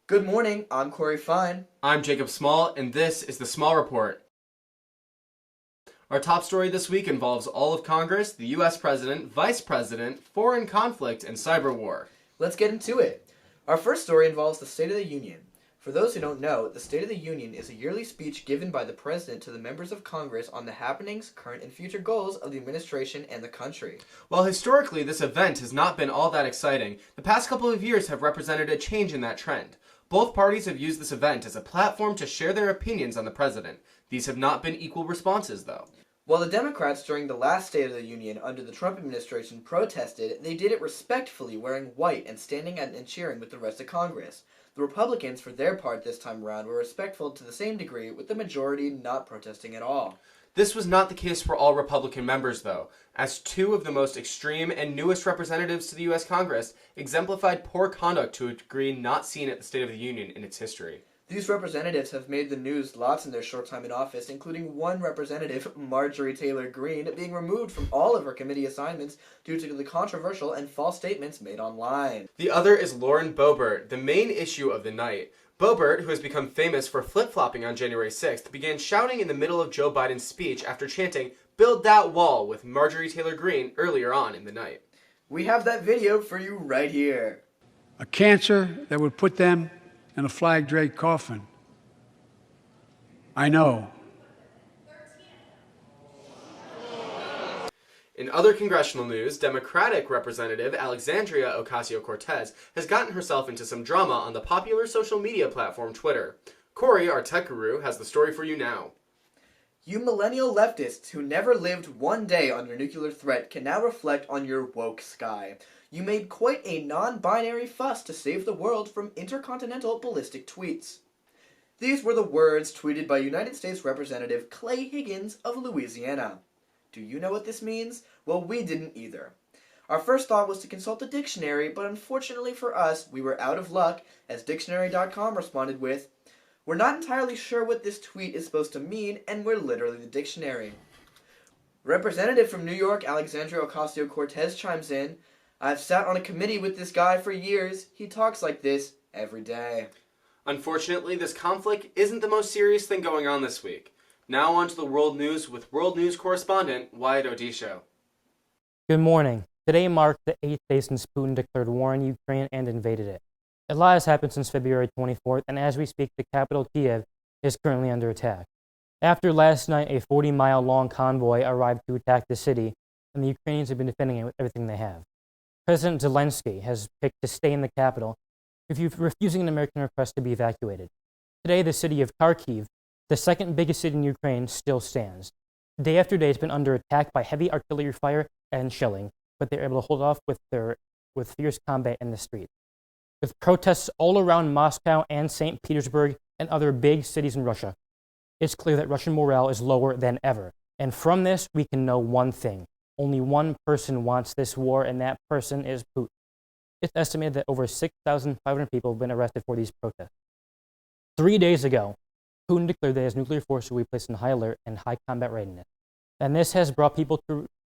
Good morning, I'm Corey Fine. I'm Jacob Small, and this is the Small Report. Our top story this week involves all of Congress, the U.S. President, Vice President, foreign conflict, and cyber war. Let's get into it. Our first story involves the State of the Union. For those who don't know, the State of the Union is a yearly speech given by the President to the members of Congress on the happenings, current and future goals of the administration and the country. While historically this event has not been all that exciting, the past couple of years have represented a change in that trend. Both parties have used this event as a platform to share their opinions on the president. These have not been equal responses, though. While the Democrats during the last State of the Union under the Trump administration protested, they did it respectfully, wearing white and standing and cheering with the rest of Congress. The Republicans, for their part this time around, were respectful to the same degree, with the majority not protesting at all. This was not the case for all Republican members, though, as two of the most extreme and newest representatives to the U.S. Congress exemplified poor conduct to a degree not seen at the State of the Union in its history. These representatives have made the news lots in their short time in office, including one representative, Marjorie Taylor Greene, being removed from all of her committee assignments due to the controversial and false statements made online. The other is Lauren Boebert, the main issue of the night. Boebert, who has become famous for flip-flopping on January 6th, began shouting in the middle of Joe Biden's speech after chanting, "Build that wall," with Marjorie Taylor Greene earlier on in the night. We have that video for you right here. A cancer that would put them in a flag-draped coffin. I know. In other congressional news, Democratic Representative Alexandria Ocasio-Cortez has gotten herself into some drama on the popular social media platform Twitter. Corey, our tech guru, has the story for you now. You millennial leftists who never lived one day under nuclear threat can now reflect on your woke sky. You made quite a non-binary fuss to save the world from intercontinental ballistic tweets. These were the words tweeted by United States Representative Clay Higgins of Louisiana. Do you know what this means? Well, we didn't either. Our first thought was to consult the dictionary, but unfortunately for us, we were out of luck, as dictionary.com responded with, "We're not entirely sure what this tweet is supposed to mean, and we're literally the dictionary." Representative from New York, Alexandria Ocasio-Cortez chimes in, "I've sat on a committee with this guy for years. He talks like this every day." Unfortunately, this conflict isn't the most serious thing going on this week. Now on to the world news with world news correspondent Wyatt Odisho. Good morning. Today marked the 8th day since Putin declared war on Ukraine and invaded it. A lot has happened since February 24th, and as we speak, the capital, Kiev, is currently under attack. After last night, a 40-mile-long convoy arrived to attack the city, and the Ukrainians have been defending it with everything they have. President Zelensky has picked to stay in the capital, refusing an American request to be evacuated. Today, the city of Kharkiv, the second biggest city in Ukraine, still stands. Day after day, it's been under attack by heavy artillery fire and shelling, but they're able to hold off with fierce combat in the street. With protests all around Moscow and St. Petersburg and other big cities in Russia, it's clear that Russian morale is lower than ever. And from this, we can know one thing. Only one person wants this war, and that person is Putin. It's estimated that over 6,500 people have been arrested for these protests. 3 days ago, Putin declared that his nuclear force will be placed in high alert and high combat readiness. And this has brought people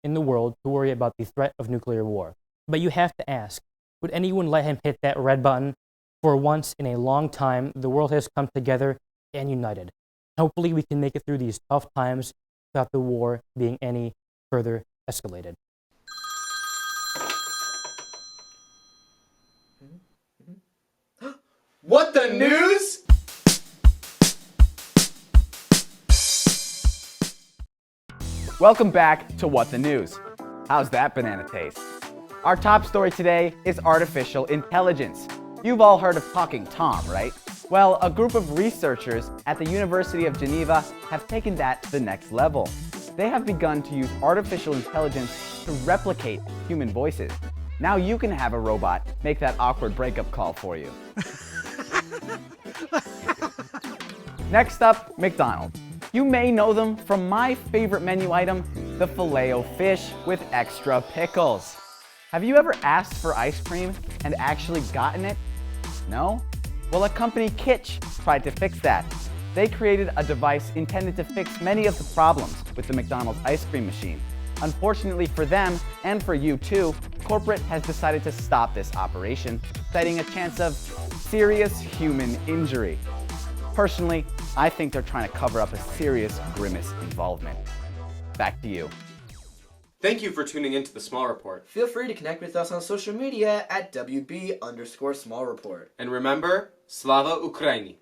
in the world to worry about the threat of nuclear war. But you have to ask, would anyone let him hit that red button? For once in a long time, the world has come together and united. Hopefully we can make it through these tough times without the war being any further escalated. What the news? Welcome back to What the News. How's that banana taste? Our top story today is artificial intelligence. You've all heard of Talking Tom, right? Well, a group of researchers at the University of Geneva have taken that to the next level. They have begun to use artificial intelligence to replicate human voices. Now you can have a robot make that awkward breakup call for you. Next up, McDonald's. You may know them from my favorite menu item, the Filet-O-Fish with extra pickles. Have you ever asked for ice cream and actually gotten it? No? Well, a company, Kitsch, tried to fix that. They created a device intended to fix many of the problems with the McDonald's ice cream machine. Unfortunately for them, and for you too, corporate has decided to stop this operation, citing a chance of serious human injury. Personally, I think they're trying to cover up a serious Grimace involvement. Back to you. Thank you for tuning in to the Small Report. Feel free to connect with us on social media at WB_Small Report. And remember, Slava Ukraini!